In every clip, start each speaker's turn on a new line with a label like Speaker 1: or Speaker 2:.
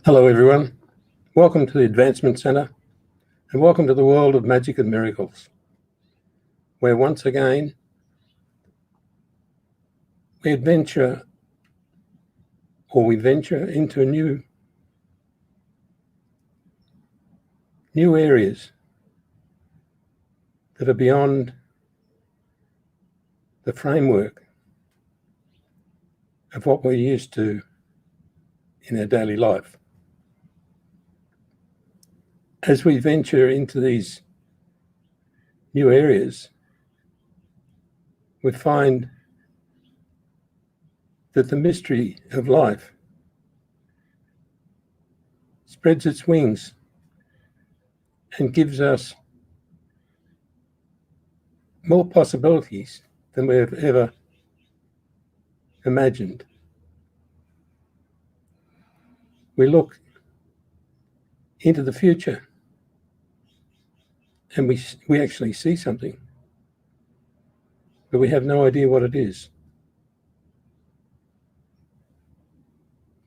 Speaker 1: Hello everyone, welcome to the Advancement Centre and welcome to the world of magic and miracles, where once again we venture into new areas that are beyond the framework of what we're used to in our daily life. As we venture into these new areas, we find that the mystery of life spreads its wings and gives us more possibilities than we have ever imagined. We look into the future and we actually see something, but we have no idea what it is.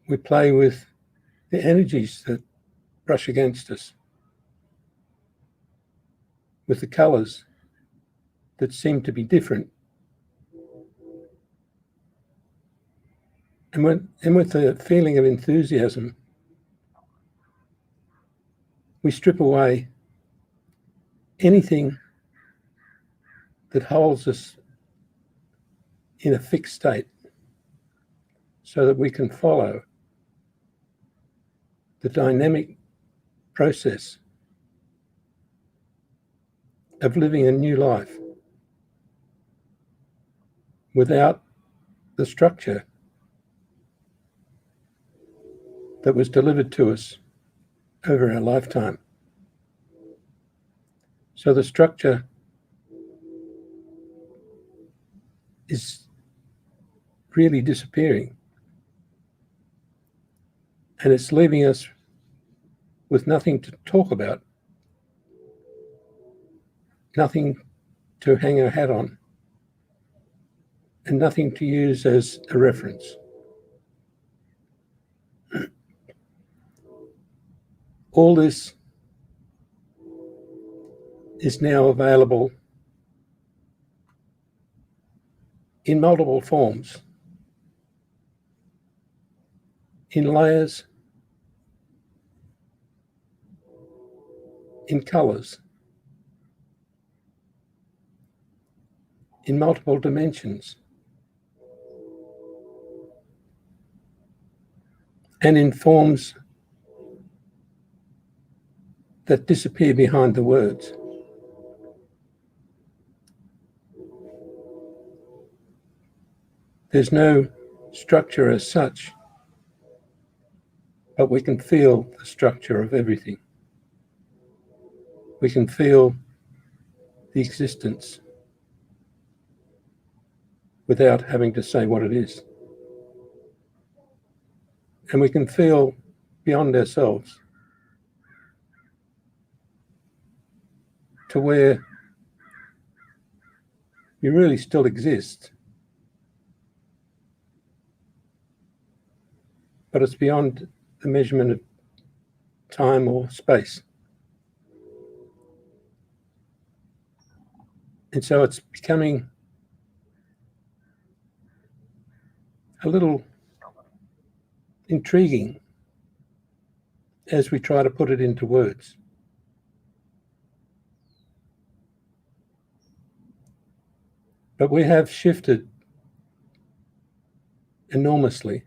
Speaker 1: We play with the energies that brush against us, with the colours that seem to be different, and with the feeling of enthusiasm, we strip away anything that holds us in a fixed state so that we can follow the dynamic process of living a new life without the structure that was delivered to us over our lifetime. So the structure is really disappearing, and it's leaving us with nothing to talk about, nothing to hang our hat on, and nothing to use as a reference. All this is now available in multiple forms, in layers, in colours, in multiple dimensions, and in forms that disappear behind the words. There's no structure as such, but we can feel the structure of everything. We can feel the existence without having to say what it is. And we can feel beyond ourselves to where we really still exist, but it's beyond the measurement of time or space. And so it's becoming a little intriguing as we try to put it into words. But we have shifted enormously.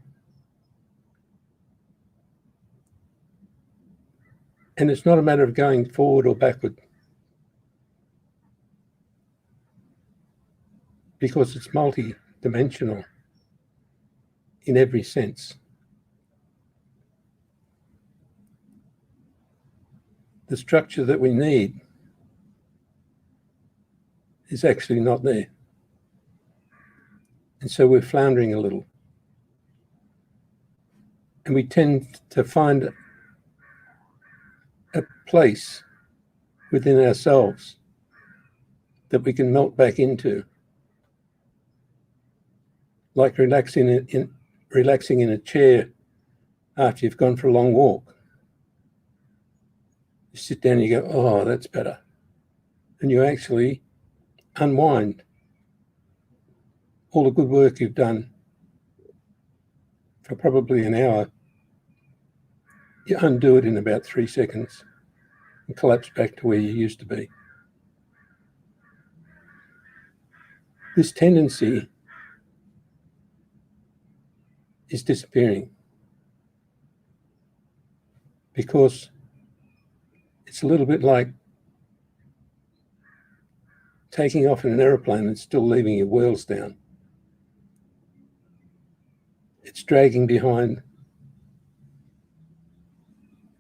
Speaker 1: And it's not a matter of going forward or backward, because it's multi-dimensional in every sense. The structure that we need is actually not there. And so we're floundering a little. And we tend to find a place within ourselves that we can melt back into, like relaxing in a chair after you've gone for a long walk. You sit down and you go, oh, that's better. And you actually unwind all the good work you've done for probably an hour. You undo it in about 3 seconds and collapse back to where you used to be. This tendency is disappearing because it's a little bit like taking off in an aeroplane and still leaving your wheels down. It's dragging behind.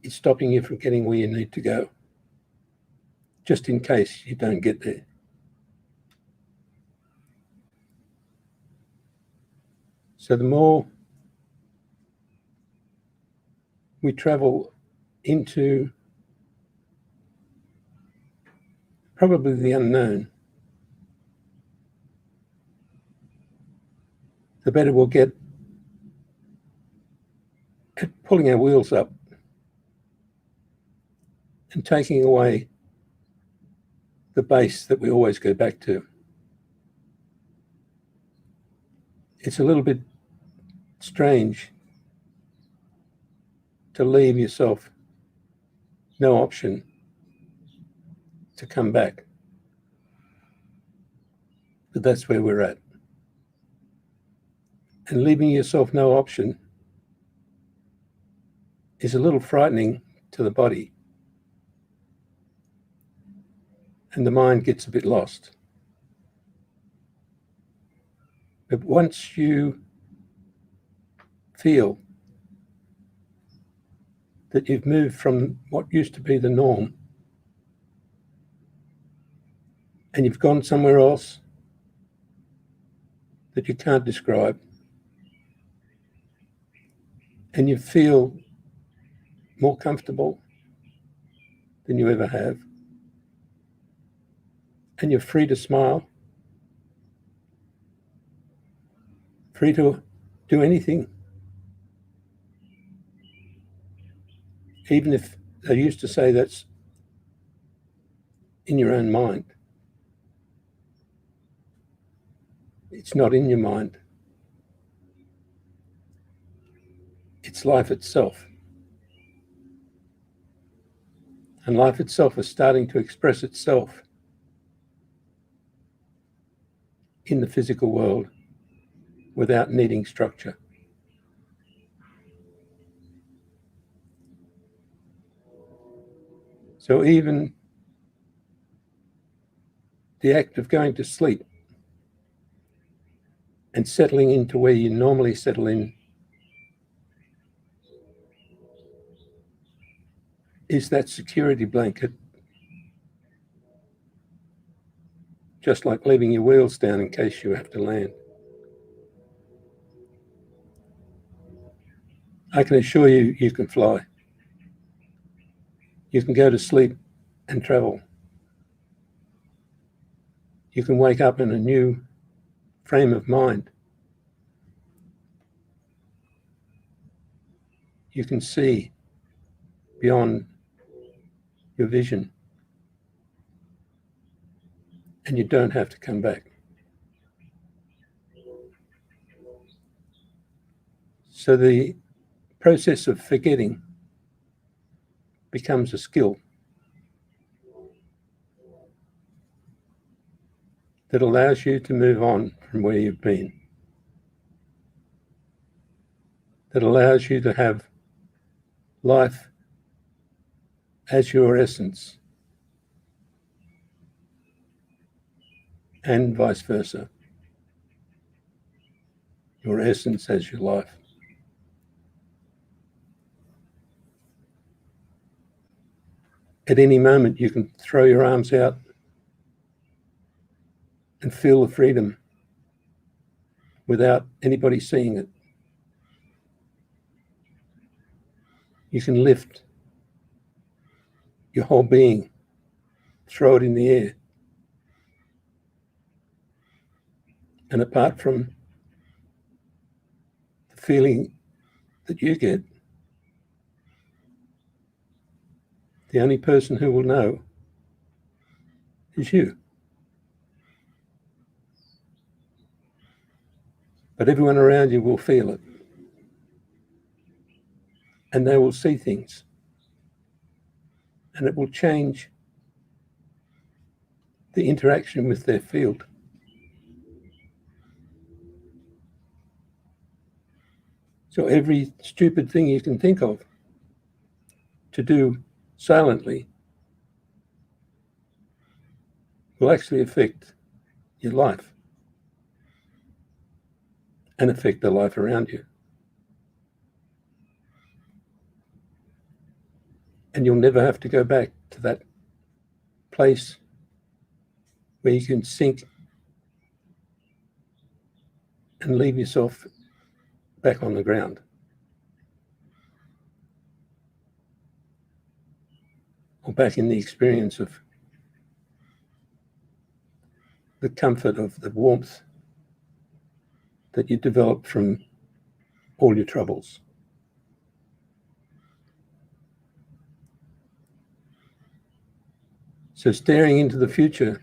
Speaker 1: It's stopping you from getting where you need to go, just in case you don't get there. So the more we travel into probably the unknown, the better we'll get at pulling our wheels up and taking away the base that we always go back to. It's a little bit strange to leave yourself no option to come back. But that's where we're at. And leaving yourself no option is a little frightening to the body. And the mind gets a bit lost. But once you feel that you've moved from what used to be the norm and you've gone somewhere else that you can't describe, and you feel more comfortable than you ever have, and you're free to smile, free to do anything. Even if they used to say that's in your own mind, it's not in your mind. It's life itself. And life itself is starting to express itself in the physical world without needing structure. So even the act of going to sleep and settling into where you normally settle in is that security blanket, just like leaving your wheels down in case you have to land. I can assure you, you can fly. You can go to sleep and travel. You can wake up in a new frame of mind. You can see beyond your vision, and you don't have to come back. So the process of forgetting becomes a skill that allows you to move on from where you've been, that allows you to have life as your essence, and vice versa, your essence as your life. At any moment, you can throw your arms out and feel the freedom without anybody seeing it. You can lift your whole being, throw it in the air. And apart from the feeling that you get, The only person who will know is you. But everyone around you will feel it. And they will see things. And it will change the interaction with their field. So every stupid thing you can think of to do silently will actually affect your life and affect the life around you. And you'll never have to go back to that place where you can sink and leave yourself back on the ground. Or back in the experience of the comfort of the warmth that you developed from all your troubles. So staring into the future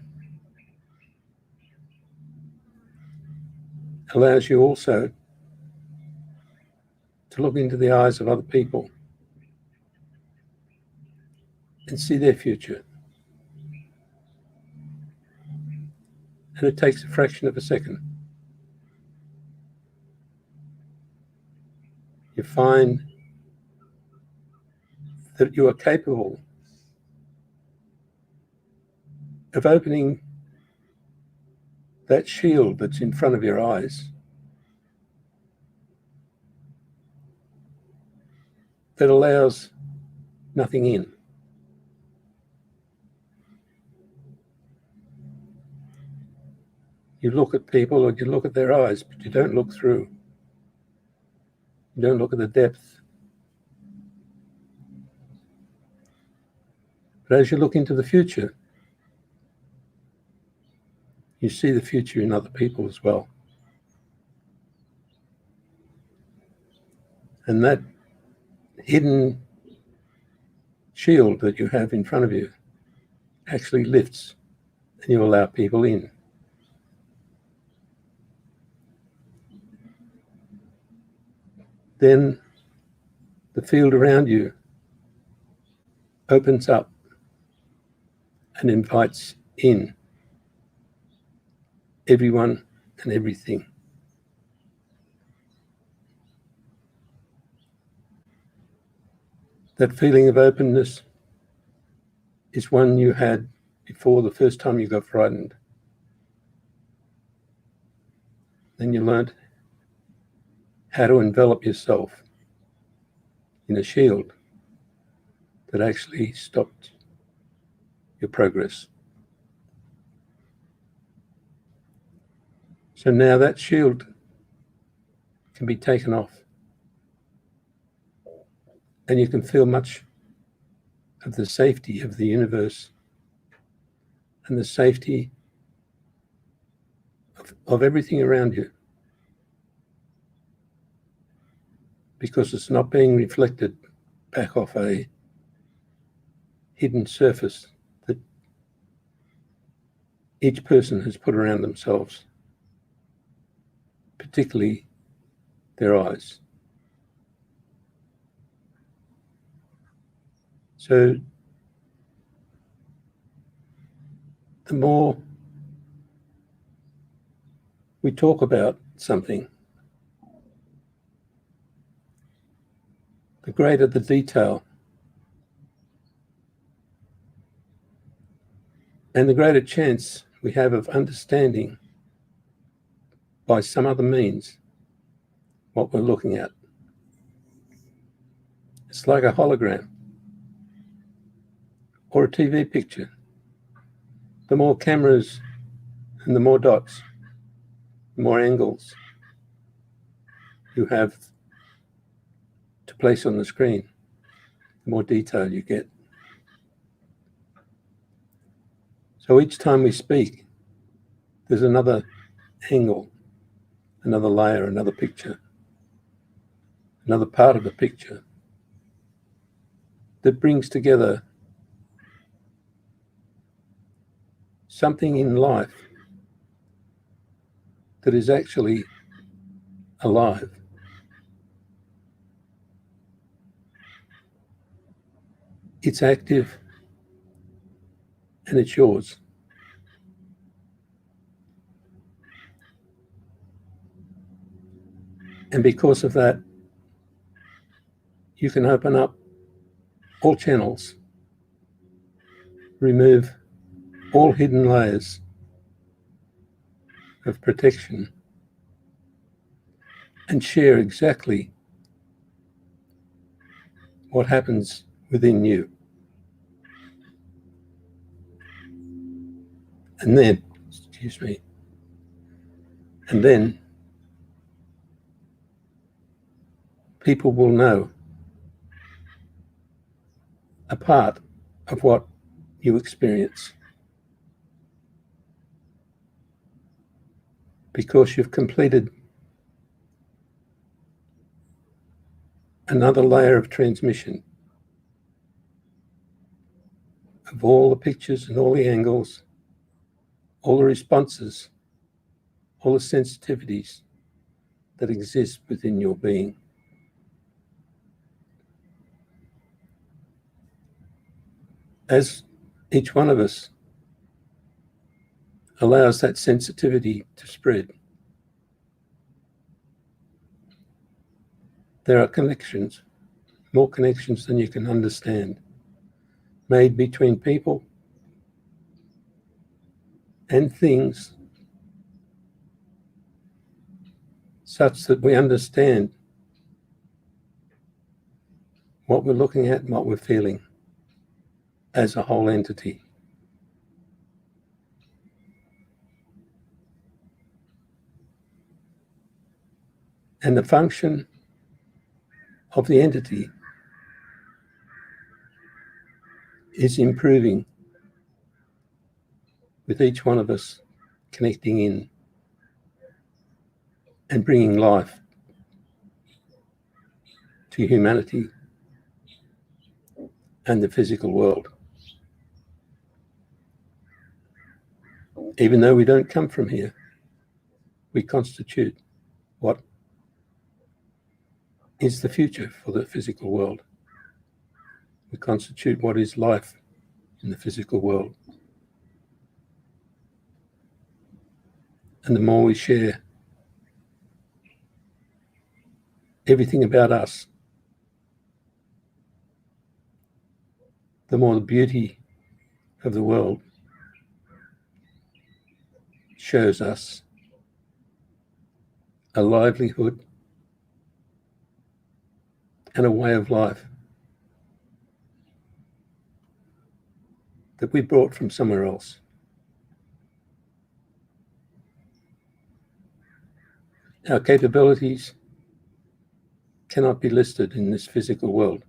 Speaker 1: allows you also to look into the eyes of other people and see their future. And it takes a fraction of a second. You find that you are capable of opening that shield that's in front of your eyes that allows nothing in. You look at people or you look at their eyes, but you don't look through. You don't look at the depth. But as you look into the future, you see the future in other people as well. And that hidden shield that you have in front of you actually lifts and you allow people in. Then the field around you opens up and invites in everyone and everything. That feeling of openness is one you had before the first time you got frightened. Then you learned how to envelop yourself in a shield that actually stopped your progress. So now that shield can be taken off and you can feel much of the safety of the universe and the safety of everything around you, because it's not being reflected back off a hidden surface that each person has put around themselves, particularly their eyes. So the more we talk about something, the greater the detail and the greater chance we have of understanding by some other means what we're looking at. It's like a hologram or a TV picture. The more cameras and the more dots, the more angles you have to place on the screen, the more detail you get. So each time we speak, there's another angle, another layer, another picture, another part of the picture that brings together something in life that is actually alive. It's active and it's yours. And because of that, you can open up all channels, remove all hidden layers of protection, and share exactly what happens within you. And then, people will know a part of what you experience, because you've completed another layer of transmission of all the pictures and all the angles, all the responses, all the sensitivities that exist within your being. As each one of us allows that sensitivity to spread, there are connections, more connections than you can understand, made between people and things, such that we understand what we're looking at and what we're feeling as a whole entity. And the function of the entity is improving with each one of us connecting in and bringing life to humanity and the physical world. Even though we don't come from here, we constitute what is the future for the physical world. We constitute what is life in the physical world. And the more we share everything about us, the more the beauty of the world shows us a livelihood and a way of life that we brought from somewhere else. Our capabilities cannot be listed in this physical world,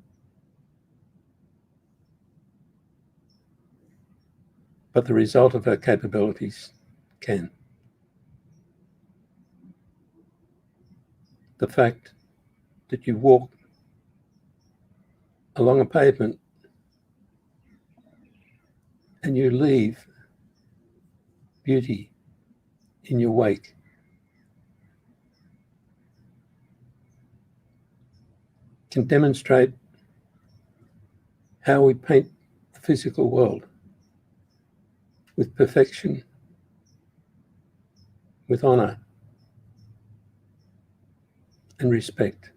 Speaker 1: but the result of our capabilities can. The fact that you walk along a pavement and you leave beauty in your wake can demonstrate how we paint the physical world with perfection, with honor and respect.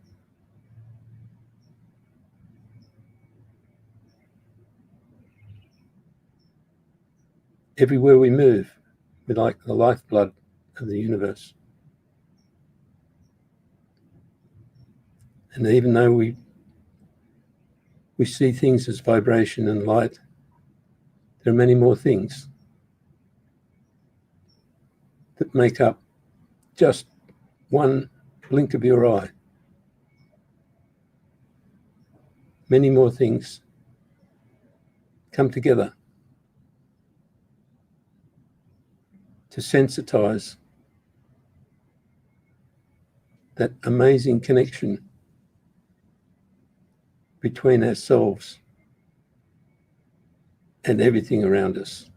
Speaker 1: Everywhere we move, we're like the lifeblood of the universe. And even though we see things as vibration and light, there are many more things that make up just one blink of your eye. Many more things come together to sensitize that amazing connection between ourselves and everything around us.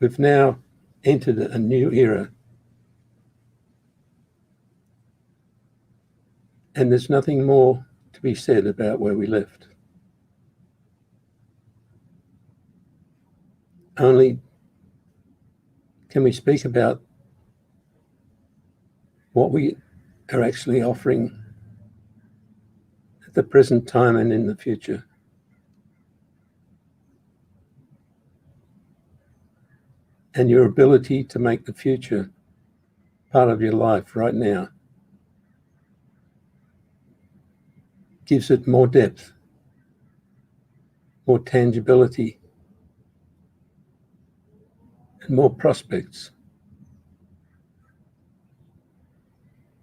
Speaker 1: We've now entered a new era, and there's nothing more to be said about where we left. Only can we speak about what we are actually offering at the present time and in the future. And your ability to make the future part of your life right now gives it more depth, more tangibility, and more prospects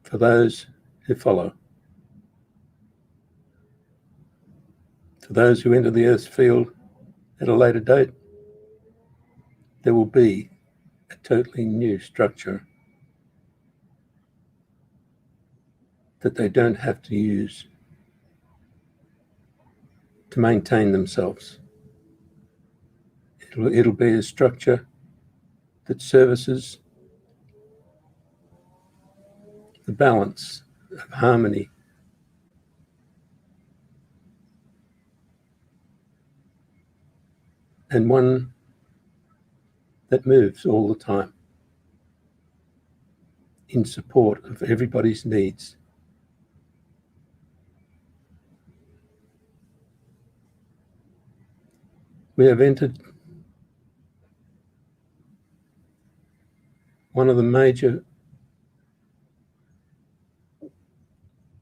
Speaker 1: for those who follow. For those who enter the Earth's field at a later date, there will be a totally new structure that they don't have to use to maintain themselves. It'll be a structure that services the balance of harmony and one that moves all the time in support of everybody's needs. We have entered one of the major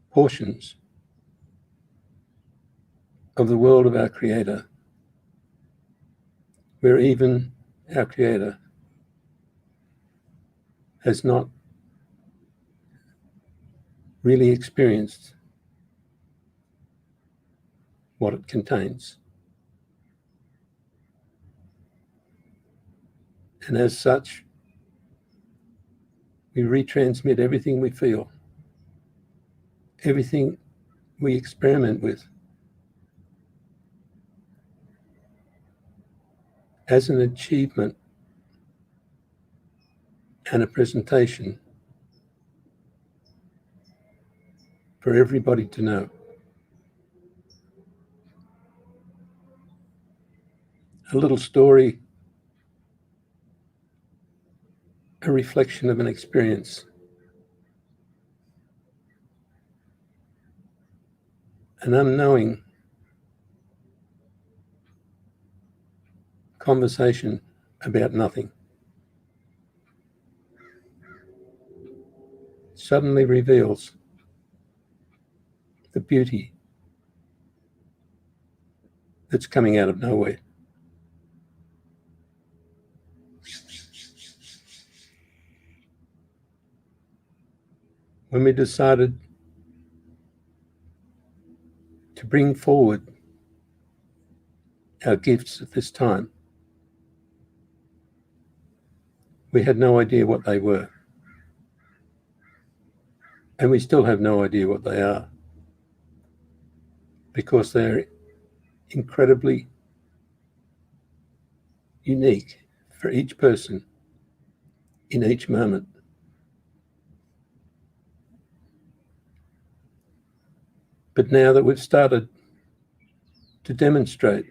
Speaker 1: portions of the world of our Creator, where even our Creator has not really experienced what it contains. And as such, we retransmit everything we feel, everything we experiment with, as an achievement and a presentation for everybody to know. A little story, a reflection of an experience, an unknowing conversation about nothing suddenly reveals the beauty that's coming out of nowhere. When we decided to bring forward our gifts at this time, we had no idea what they were. And we still have no idea what they are, because they're incredibly unique for each person in each moment. But now that we've started to demonstrate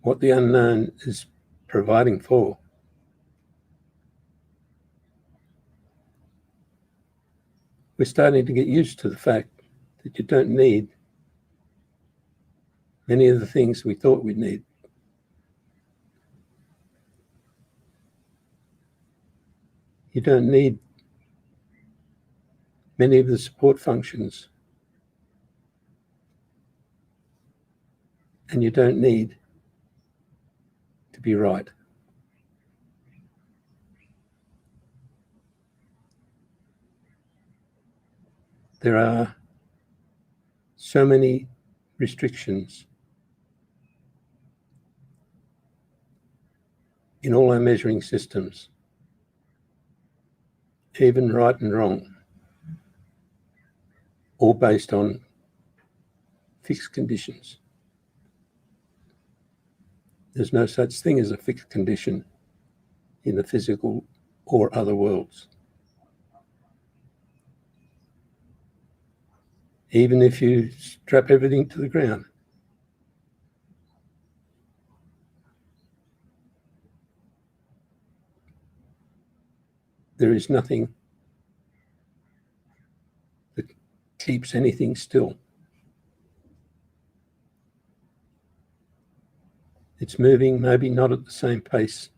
Speaker 1: what the unknown is providing for, we're starting to get used to the fact that you don't need many of the things we thought we'd need. You don't need many of the support functions, and you don't need to be right. There are so many restrictions in all our measuring systems, even right and wrong, all based on fixed conditions. There's no such thing as a fixed condition in the physical or other worlds. Even if you strap everything to the ground, there is nothing that keeps anything still. It's moving, maybe not at the same pace,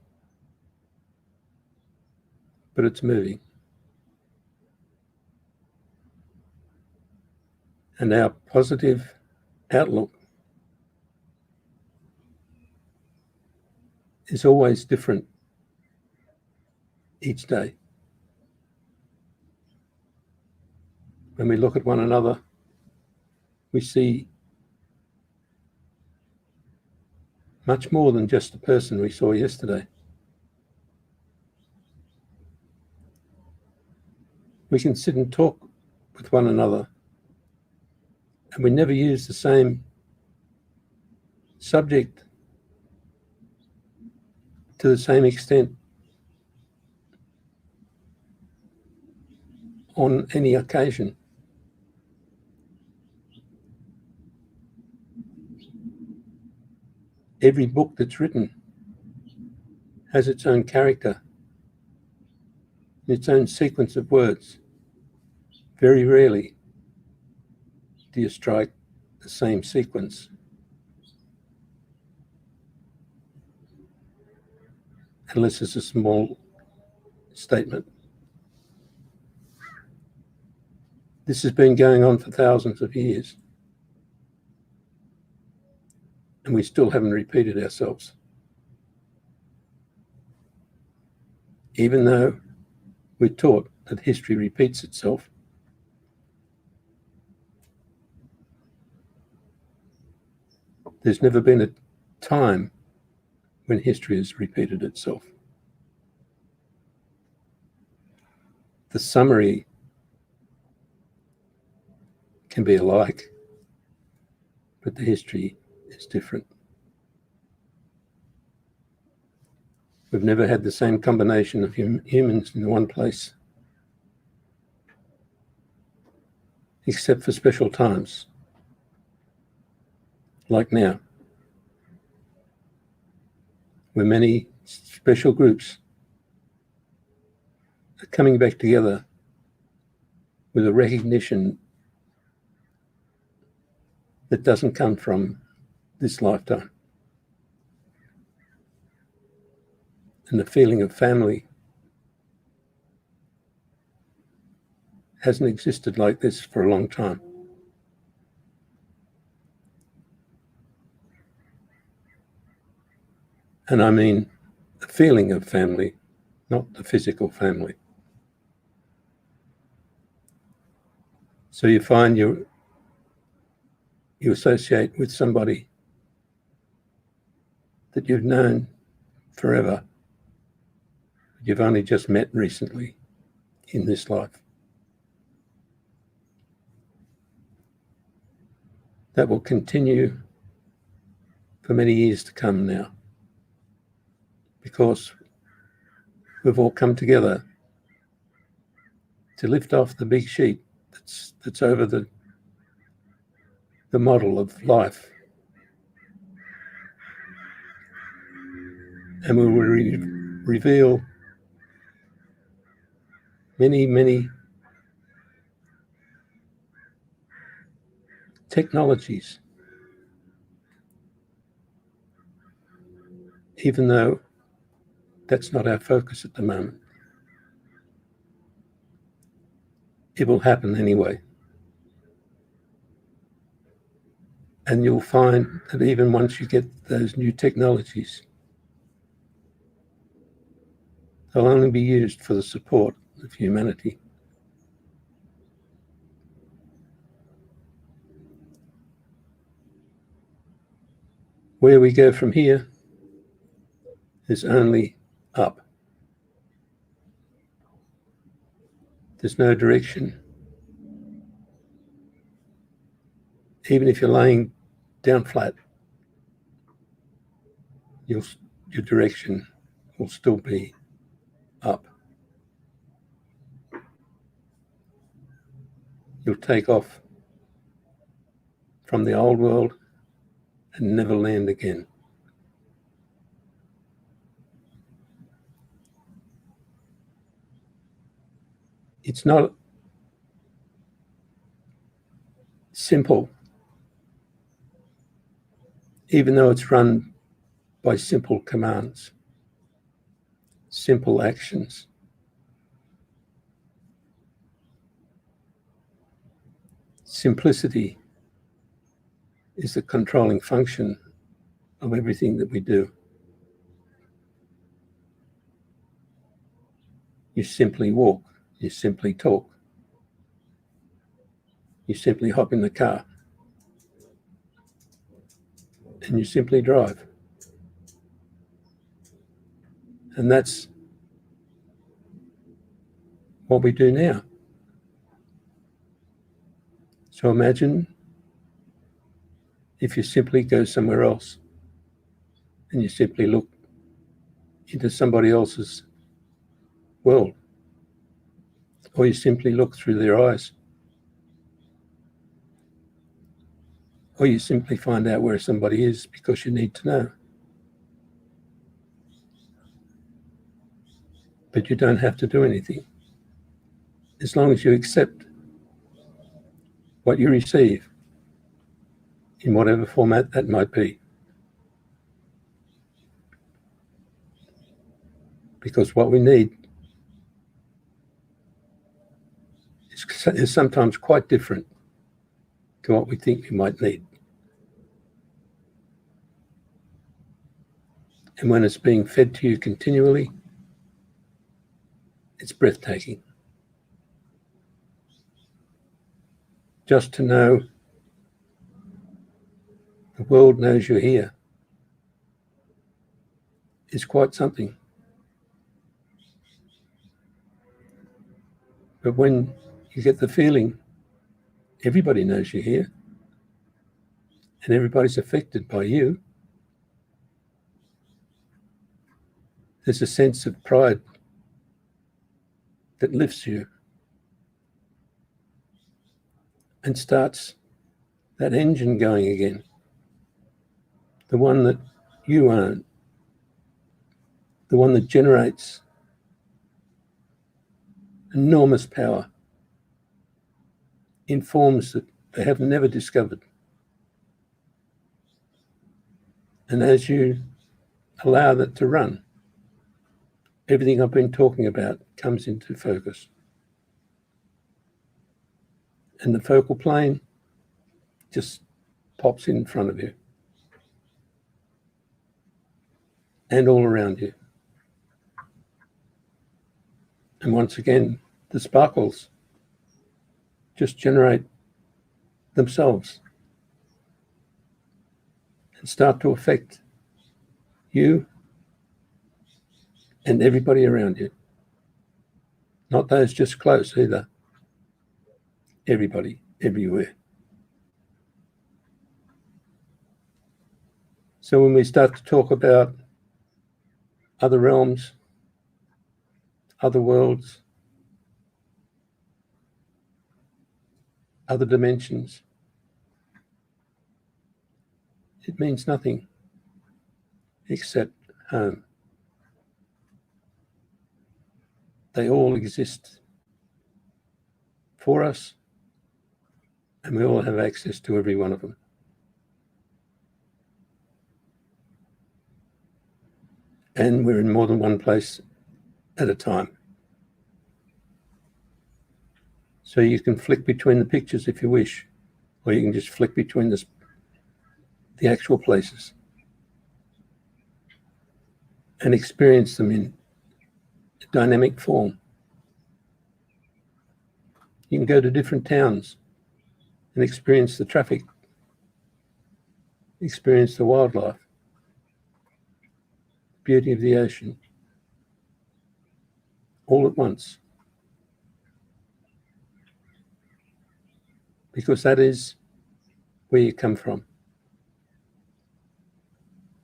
Speaker 1: but it's moving. And our positive outlook is always different each day. When we look at one another, we see much more than just the person we saw yesterday. We can sit and talk with one another, and we never use the same subject to the same extent on any occasion. Every book that's written has its own character, its own sequence of words. Very rarely do you strike the same sequence. Unless it's a small statement. This has been going on for thousands of years, and we still haven't repeated ourselves. Even though we're taught that history repeats itself, there's never been a time when history has repeated itself. The summary can be alike, but the history is different. We've never had the same combination of humans in one place, except for special times, like now, where many special groups are coming back together with a recognition that doesn't come from this lifetime. And the feeling of family hasn't existed like this for a long time. And I mean the feeling of family, not the physical family. So you find you associate with somebody that you've known forever, but you've only just met recently in this life. That will continue for many years to come now, because we've all come together to lift off the big sheet that's over the model of life, and we will reveal many technologies, even though that's not our focus at the moment. It will happen anyway. And you'll find that even once you get those new technologies, they'll only be used for the support of humanity. Where we go from here is only up. There's no direction. Even if you're laying down flat, your direction will still be up. You'll take off from the old world and never land again. It's not simple, even though it's run by simple commands, simple actions. Simplicity is the controlling function of everything that we do. You simply walk, you simply talk, you simply hop in the car, and you simply drive. And that's what we do now. So imagine if you simply go somewhere else and you simply look into somebody else's world, or you simply look through their eyes, or you simply find out where somebody is because you need to know. But you don't have to do anything, as long as you accept what you receive in whatever format that might be. Because what we need is sometimes quite different to what we think we might need. And when it's being fed to you continually, it's breathtaking. Just to know the world knows you're here is quite something. But when you get the feeling everybody knows you're here and everybody's affected by you, there's a sense of pride that lifts you and starts that engine going again, the one that you own, the one that generates enormous power in forms that they have never discovered. And as you allow that to run, everything I've been talking about comes into focus. And the focal plane just pops in front of you and all around you. And once again, the sparkles just generate themselves and start to affect you and everybody around you. Not those just close either. Everybody, everywhere. So when we start to talk about other realms, other worlds, other dimensions, it means nothing except home. They all exist for us, and we all have access to every one of them. And we're in more than one place at a time. So you can flick between the pictures if you wish, or you can just flick between the actual places and experience them in dynamic form. You can go to different towns and experience the traffic, experience the wildlife, beauty of the ocean, all at once. Because that is where you come from.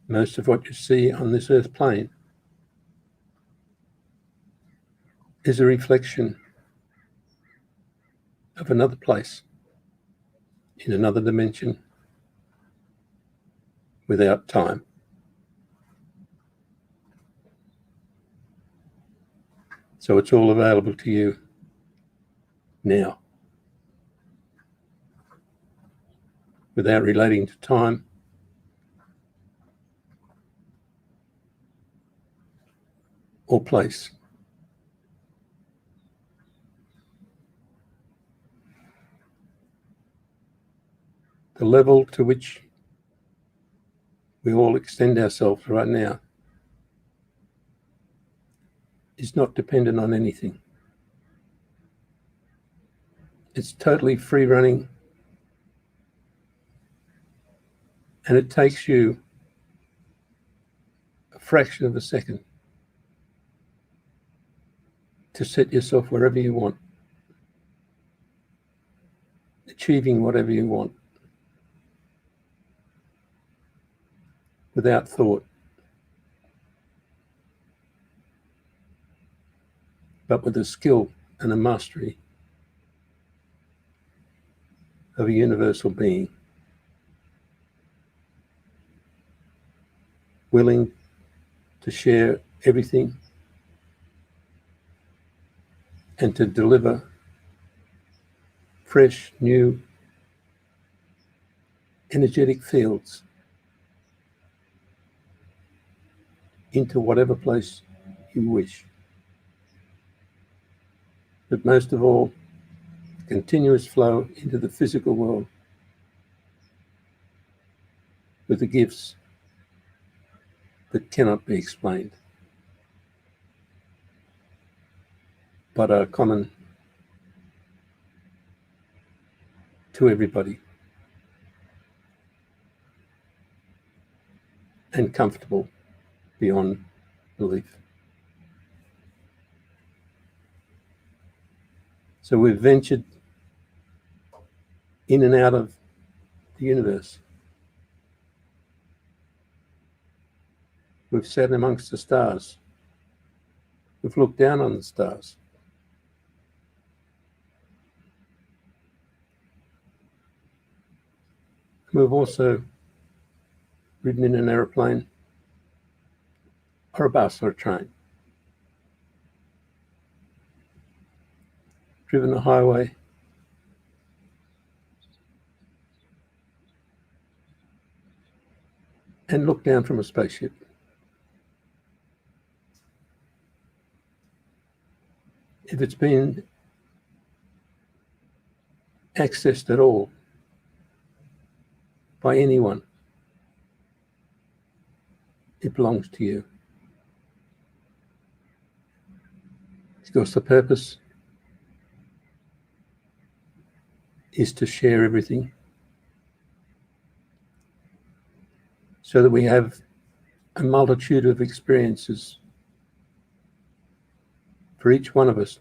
Speaker 1: Most of what you see on this earth plane is a reflection of another place, in another dimension, without time. So it's all available to you now, without relating to time or place. The level to which we all extend ourselves right now is not dependent on anything. It's totally free running, and it takes you a fraction of a second to set yourself wherever you want, achieving whatever you want, without thought, but with a skill and a mastery of a universal being, willing to share everything and to deliver fresh, new, energetic fields into whatever place you wish. But most of all, continuous flow into the physical world with the gifts that cannot be explained, but are common to everybody and comfortable beyond belief. So we've ventured in and out of the universe. We've sat amongst the stars. We've looked down on the stars. We've also ridden in an aeroplane or a bus or a train, driven a highway, and looked down from a spaceship. If it's been accessed at all by anyone, it belongs to you. Because the purpose is to share everything so that we have a multitude of experiences for each one of us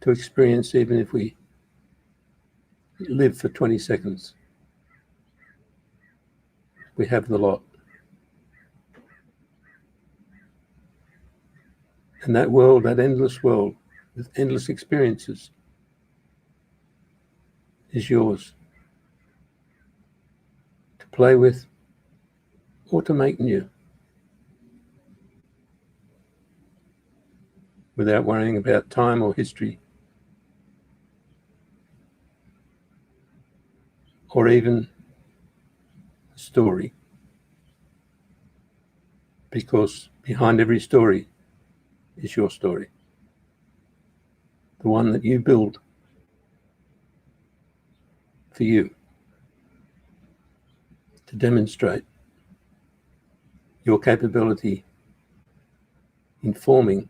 Speaker 1: to experience, even if we live for 20 seconds. We have the lot. And that world, that endless world with endless experiences, is yours to play with or to make new, without worrying about time or history, or even story, because behind every story is your story, the one that you build for you to demonstrate your capability in forming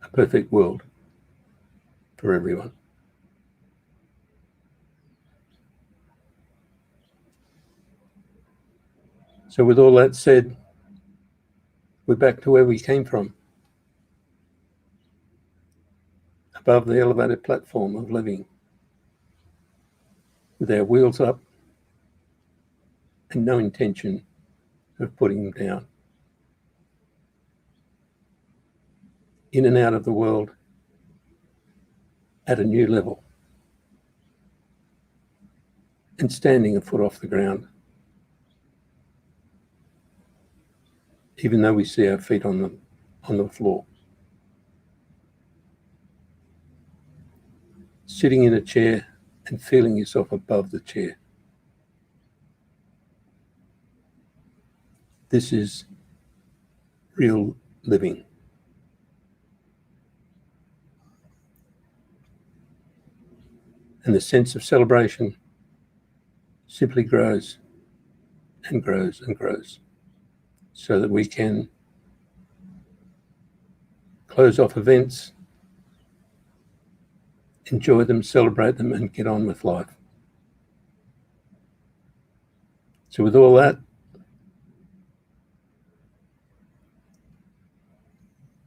Speaker 1: a perfect world for everyone. So with all that said, we're back to where we came from, above the elevated platform of living, with our wheels up, and no intention of putting them down. In and out of the world at a new level, and standing a foot off the ground, even though we see our feet on the floor. Sitting in a chair and feeling yourself above the chair. This is real living. And the sense of celebration simply grows and grows and grows, so that we can close off events, enjoy them, celebrate them, and get on with life. So with all that,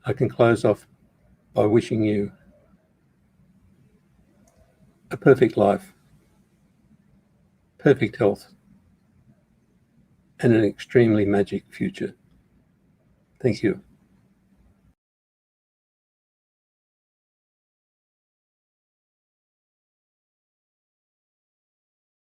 Speaker 1: I can close off by wishing you a perfect life, perfect health, and an extremely magic future. Thank you.